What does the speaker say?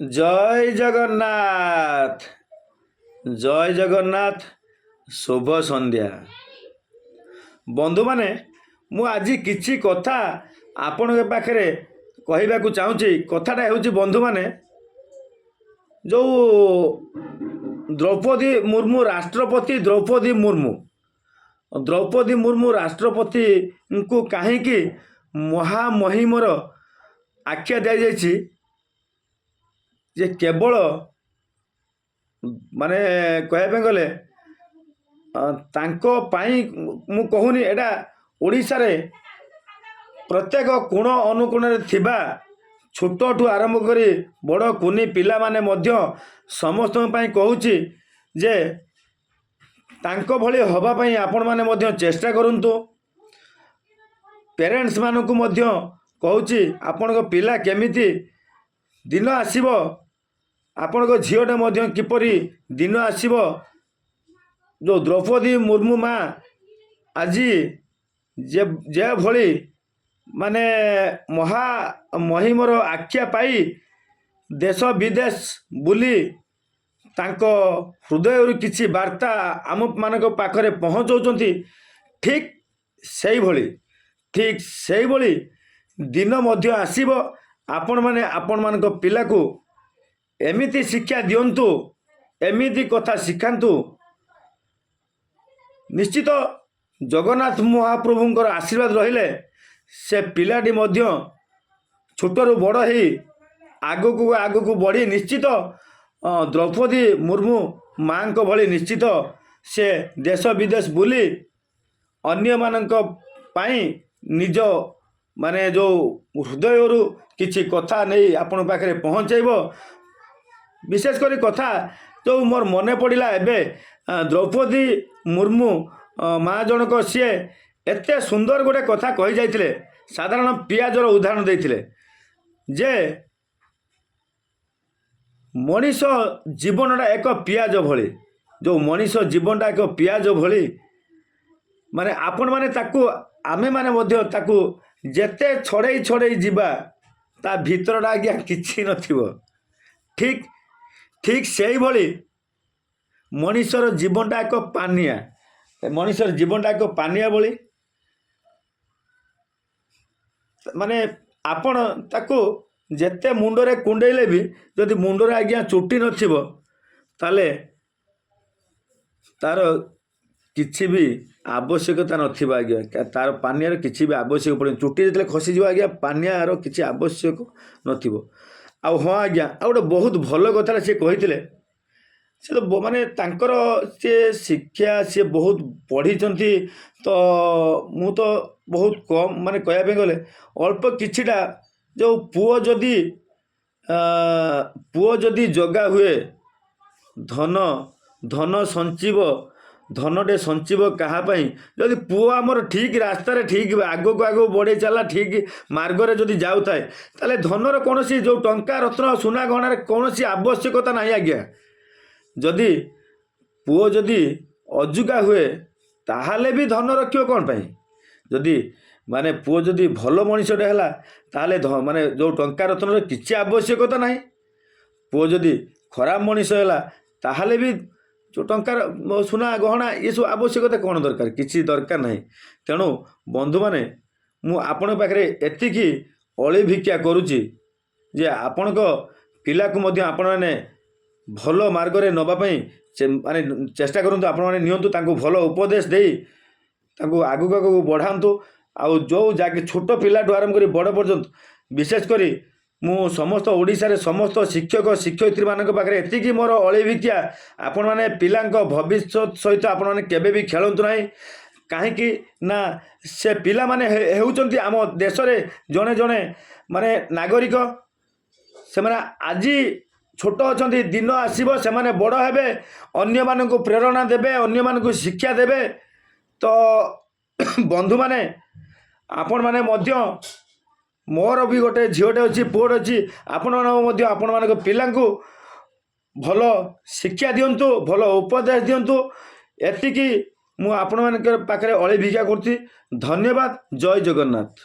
जय जगन्नाथ। जय जगन्नाथ। शुभ संध्या बंधु माने मु आज किछि कथा आपण के पाखरे कहबाकू चाहूँगी। कथाटा होउछि बंधु माने जो द्रौपदी मुर्मू राष्ट्रपति द्रौपदी मुर्मू राष्ट्रपति को कहीं महामहिमर आख्या दी जाइछि जे केवल माने कहबे गले तांको पाई मु कहूनी एटा ओडिशा रे प्रत्येक कोण अनुकोण रे थिबा छोटठू आरंभ करी बड़ कुनी पिला माने मध्य समस्त पाई कहूची जे तांको भली हवा पाई आपण माने मध्य चेष्टा करंतु। पेरेंट्स मानकु मध्य कहूची आपण को पिला केमिति दिन आसीबो, आपण को झीओटे मध्य किपरि दिन आसीबो। जो द्रौपदी मुर्मू माँ आज जे भली माने महामहिमर आख्या पाई देश विदेश बुली तांको हृदय किछि वार्ता आम मानक पाखरे पहुँचाउछंती। ठीक से भली दिन मध्य आसीबो। आपण माने आपण मानक पिला को एमिति शिक्षा दियंतु, एमिति कथा शिखांतु। निश्चित जगन्नाथ महाप्रभुंकर आशीर्वाद रहिले से पिलाटी मध्य छोटरू बड़ ही आगू बढ़ी निश्चित द्रौपदी मुर्मू माँ को भली निश्चित से देश विदेश बुली अन्य मानक पाई निज माने जो हृदय किछि कथा नहीं आपण पाखरे पहुँचैबो। विशेष करी कथा जो मोर मने पड़िला एबे द्रौपदी मुर्मू माँ जनक सी एते सुंदर गोटे कथा कही जाइथिले। साधारण पियाजर उदाहरण देइथिले जे मनीष जीवनटा एक पियाज भली, जो मनीष जीवनटा एक पियाज भली माने आपण माने ताकू आमे माने मध्य ताकू जेते छड़े छड़े जीवा ता भीतरटा आज्ञा किछि नथिबो। ठीक सेही भली मनीषर जीवनटा एक पानिया, मनीषर जीवनटा एक पानिया भली माने आपण ताकू जेते मुंडरे कुंडेले भी जदि मुंडरे आज्ञा चुटी नथिबो ताले तार किछि भी आवश्यकता नथिबा आज्ञा। तार पानियार किछि भी आवश्यक पड़े चुटी जतले खसी जीवा आज्ञा पानियार किछि आवश्यक नथिबो। आ हाँ आज्ञा आ गोटे बहुत भल कथा से कही से तो माने तांकर से शिक्षा से बहुत पढ़ी तो मु तो बहुत कम माने कहबे गले अल्प किछिटा जो पुओ जदि जगा हुए धन संचीव धनटे संचीव कहापाई जदि पुओ आमर ठीक रास्तार ठीक आगो बढ़े चला ठीक मार्गरे जदि जाऊ थाए ताले धनर कौन जो टंका रत्न सुना गहणार कौन आवश्यकता नहीं आज्ञा। जदि पुओ जदि अजुगा हुए ताहाले भी धन रखियो कौन पाई। जदि माने पुओ जदि भल मनीषटे है ताले माने जो टंका रत्न किसी आवश्यकता नहीं। पुओ जदि खराब मनीष है ताहाले भी जो टंकार सुना गहना ये सब आवश्यकता कौन दरकार किसी दरकार नहीं। तेणु बंधु माने मु आपण पाखरे एतिकी अली भिक्षा करुची जे आपण को पिला को मध्य आपण माने भल मार्ग रे नबा पई माने चेष्टा करंतु। आपण माने नियंतु तांको भल उपदेश देई तांको आगु बढ़ांतु। आउ जो जाके छोट पिलाठू आरंभ करी बड़ पर्यंत विशेष करी मु समस्त ओडिशा रे समस्त शिक्षक शिक्षयित्री मानक पाखरे एतिकी मोर अली भिक्षा आपण माने पिलांको भविष्य सहित आपण माने केबे भी खेलंतु नाही। काहेकि ना से पिला माने हेउचंती आम देश रे जणे जणे माने नागरिक से माने आज छोट अछंती दिन आसीबो से माने बड़ हेबे अन्य मानकु प्रेरणा देबे अन्य मानकु शिक्षा देबे। तो बंधु माने आपण माने मध्य मोर भी गोटे झीओटे अच्छी पुओटे अच्छी आपण मान पिलांकु भल शिक्षा दिंतु भल उपदेश दिंतु एतिकी मु आपण मान पाखरे अली भिक्षा करती। धन्यवाद। जय जगन्नाथ।